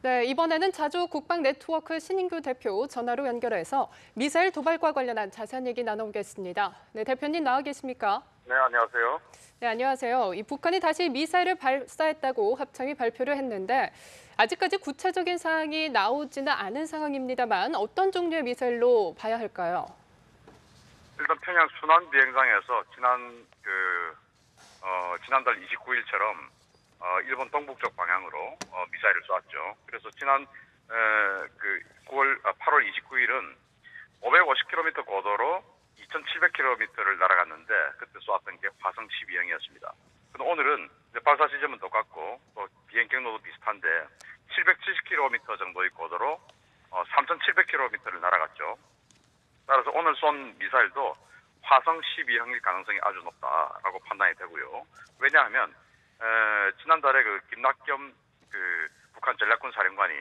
네, 이번에는 자주 국방 네트워크 신인규 대표 전화로 연결해서 미사일 도발과 관련한 자세한 얘기 나눠보겠습니다. 네, 대표님 나와 계십니까? 네, 안녕하세요. 네, 안녕하세요. 이 북한이 다시 미사일을 발사했다고 합참이 발표를 했는데 아직까지 구체적인 사항이 나오지는 않은 상황입니다만 어떤 종류의 미사일로 봐야 할까요? 일단 평양 순안 비행장에서 지난달 29일처럼 일본 동북쪽 방향으로 미사일을 쏘았죠. 그래서 지난 8월 29일은 550km 고도로 2,700km를 날아갔는데 그때 쏘았던 게 화성 12형이었습니다. 근데 오늘은 발사 지점은 똑같고 또 비행 경로도 비슷한데 770km 정도의 고도로 3,700km를 날아갔죠. 따라서 오늘 쏜 미사일도 화성 12형일 가능성이 아주 높다라고 판단이 되고요. 왜냐하면 지난달에 김낙겸 북한 전략군 사령관이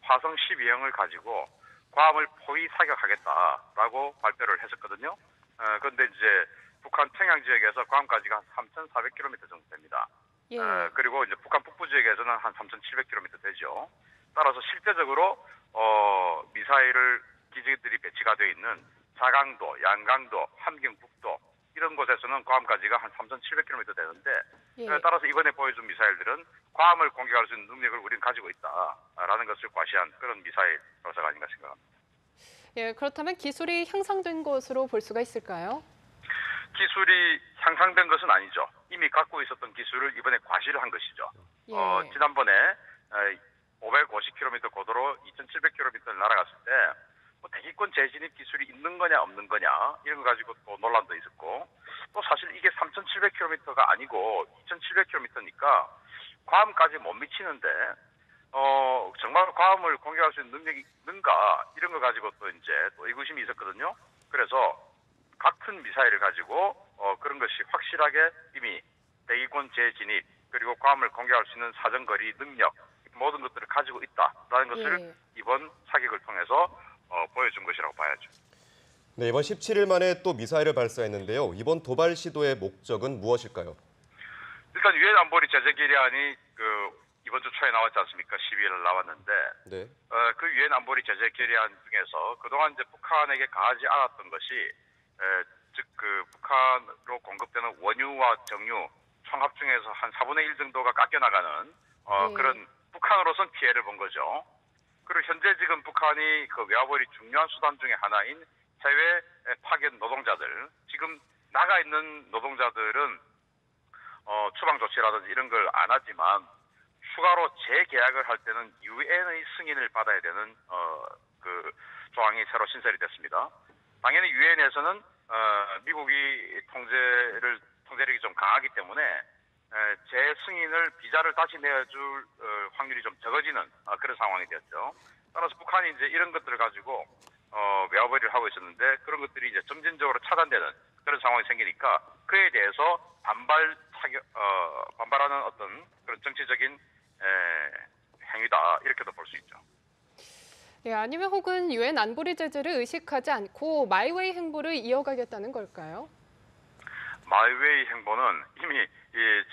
화성 12형을 가지고 괌을 포위 사격하겠다라고 발표를 했었거든요. 그런데 이제 북한 평양 지역에서 괌까지가 한 3,400km 정도 됩니다. 예. 그리고 이제 북한 북부 지역에서는 한 3,700km 되죠. 따라서 실제적으로 미사일을 기지들이 배치가 되어 있는 자강도, 양강도, 함경북도 이런 곳에서는 괌까지가 한 3,700km 되는데 예. 따라서 이번에 보여준 미사일들은 괌을 공격할 수 있는 능력을 우리는 가지고 있다라는 것을 과시한 그런 미사일 발사가 아닌가 생각합니다. 예, 그렇다면 기술이 향상된 것으로 볼 수가 있을까요? 기술이 향상된 것은 아니죠. 이미 갖고 있었던 기술을 이번에 과시를 한 것이죠. 예. 지난번에 550km 고도로 2,700km를 날아갔을 때 대기권 재진입 기술이 있는 거냐 없는 거냐 이런 거 가지고 또 논란도 있었고 또 사실 이게 3,700km가 아니고 2,700km니까 괌까지 못 미치는데 정말 괌을 공격할 수 있는 능력이 있는가 이런 거 가지고 또 이제 또 의구심이 있었거든요. 그래서 같은 미사일을 가지고 그런 것이 확실하게 이미 대기권 재진입 그리고 괌을 공격할 수 있는 사정거리 능력 모든 것들을 가지고 있다라는 것을 예. 이번 사격을 통해서 보여준 것이라고 봐야죠. 네, 이번 17일 만에 또 미사일을 발사했는데요. 이번 도발 시도의 목적은 무엇일까요? 일단 유엔 안보리 제재 결의안이 이번 주 초에 나왔지 않습니까? 12일 나왔는데 네. 그 유엔 안보리 제재 결의안 중에서 그동안 이제 북한에게 가하지 않았던 것이 즉 북한으로 공급되는 원유와 정유 총 합중에서 한 4분의 1 정도가 깎여나가는 그런 북한으로선 피해를 본 거죠. 그리고 현재 지금 북한이 외화벌이 중요한 수단 중에 하나인 해외 파견 노동자들 지금 나가 있는 노동자들은 추방 조치라든지 이런 걸 안 하지만 추가로 재계약을 할 때는 유엔의 승인을 받아야 되는 조항이 새로 신설이 됐습니다. 당연히 유엔에서는 미국이 통제력이 좀 강하기 때문에 재승인을 비자를 다시 내줄 확률이 좀 적어지는 그런 상황이 되었죠. 따라서 북한이 이제 이런 것들을 가지고 외화벌이를 하고 있었는데 그런 것들이 이제 점진적으로 차단되는 그런 상황이 생기니까 그에 대해서 반발하는 어떤 그런 정치적인 행위다 이렇게도 볼 수 있죠. 예, 아니면 혹은 유엔 안보리 제재를 의식하지 않고 마이웨이 행보를 이어가겠다는 걸까요? 마이웨이 행보는 이미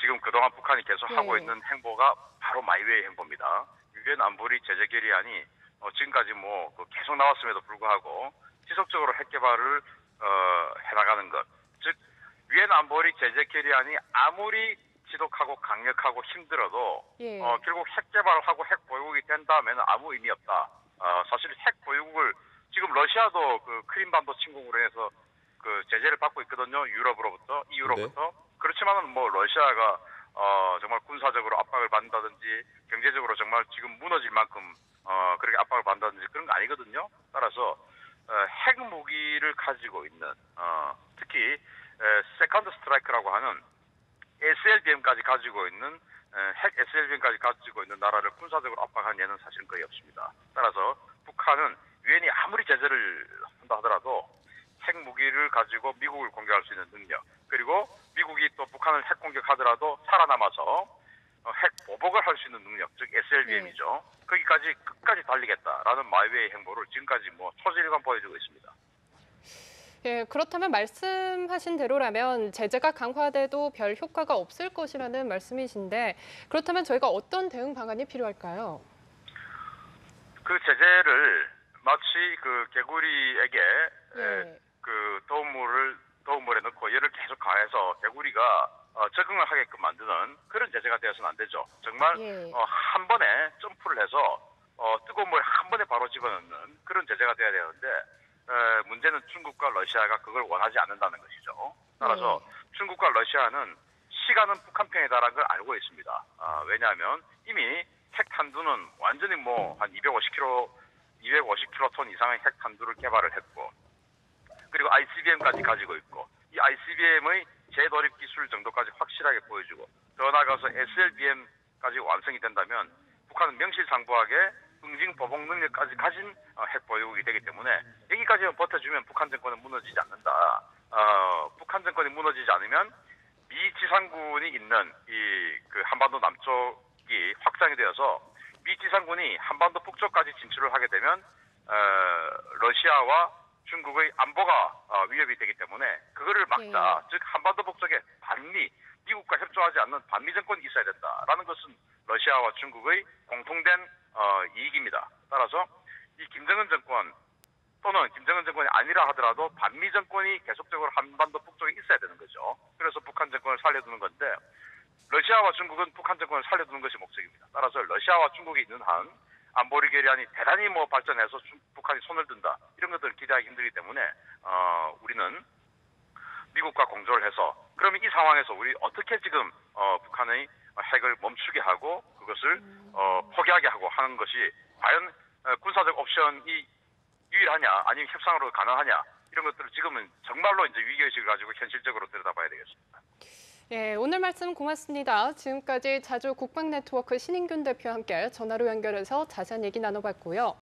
지금 그동안 북한이 계속 하고 있는 행보가 바로 마이웨이 행보입니다. 유엔 안보리 제재 결의안이 지금까지 계속 나왔음에도 불구하고 지속적으로 핵 개발을 해나가는 것. 즉 유엔 안보리 제재 결의안이 아무리 지독하고 강력하고 힘들어도 결국 핵 개발을 하고 핵 보유국이 된 다음에는 아무 의미 없다. 사실 핵 보유국을 지금 러시아도 크림반도 침공으로 해서 제재를 받고 있거든요. 유럽으로부터, EU로부터. 네. 그렇지만은 러시아가 정말 군사적으로 압박을 받는다든지 경제적으로 정말 지금 무너질 만큼 그렇게 압박을 받는다든지 그런 거 아니거든요. 따라서 핵 무기를 가지고 있는 특히 세컨드 스트라이크라고 하는 SLBM까지 가지고 있는 핵 SLBM까지 가지고 있는 나라를 군사적으로 압박한 예는 사실은 거의 없습니다. 따라서 북한은 유엔이 아무리 제재를 한다 하더라도 핵 무기를 가지고 미국을 공격할 수 있는 능력 그리고 미국이 또 북한을 핵 공격하더라도 살아남아서 핵 보복을 할 수 있는 능력 즉 SLBM이죠. 거기까지 끝까지 달리겠다라는 마이웨이 행보를 지금까지 초질관 보여주고 있습니다. 예, 그렇다면 말씀하신 대로라면 제재가 강화돼도 별 효과가 없을 것이라는 말씀이신데 그렇다면 저희가 어떤 대응 방안이 필요할까요? 그 제재를 마치 그 개구리에게 예. 그 더운물에 넣고 열을 계속 가해서 개구리가 적응을 하게끔 만드는 그런 제재가 되어서는 안 되죠. 정말 예. 한 번에 점프를 해서 뜨거운 물에 한 번에 바로 집어넣는 그런 제재가 돼야 되는데 문제는 중국과 러시아가 그걸 원하지 않는다는 것이죠. 따라서 중국과 러시아는 시간은 북한 편에 달한 걸 알고 있습니다. 왜냐하면 이미 핵 탄두는 완전히 뭐 한 250킬로톤 이상의 핵 탄두를 개발을 했고, 그리고 ICBM까지 가지고 있고, 이 ICBM의 재도립 기술 정도까지 확실하게 보여주고, 더 나아가서 SLBM까지 완성이 된다면 북한은 명실상부하게 응징 보복 능력까지 가진 핵 보유국이 되기 때문에 여기까지만 버텨주면 북한 정권은 무너지지 않는다. 북한 정권이 무너지지 않으면 미 지상군이 있는 이 그 한반도 남쪽이 확장이 되어서 미 지상군이 한반도 북쪽까지 진출을 하게 되면 러시아와 중국의 안보가 위협이 되기 때문에 그거를 막자. 즉 한반도 북쪽에 반미, 미국과 협조하지 않는 반미 정권이 있어야 된다라는 것은 러시아와 중국의 공통된 이익입니다. 따라서 이 김정은 정권 또는 김정은 정권이 아니라 하더라도 반미 정권이 계속적으로 한반도 북쪽에 있어야 되는 거죠. 그래서 북한 정권을 살려두는 건데 러시아와 중국은 북한 정권을 살려두는 것이 목적입니다. 따라서 러시아와 중국이 있는 한 안보리 결의안이 대단히 뭐 발전해서 북한이 손을 든다 이런 것들을 기대하기 힘들기 때문에 우리는 미국과 공조를 해서 그러면 이 상황에서 우리 어떻게 지금 북한의 핵을 멈추게 하고 그것을 포기하게 하고 하는 것이 과연 군사적 옵션이 유일하냐 아니면 협상으로 가능하냐 이런 것들을 지금은 정말로 이제 위기의식을 가지고 현실적으로 들여다봐야 되겠습니다. 예, 오늘 말씀 고맙습니다. 지금까지 자주 국방네트워크 신인균 대표와 함께 전화로 연결해서 자세한 얘기 나눠봤고요.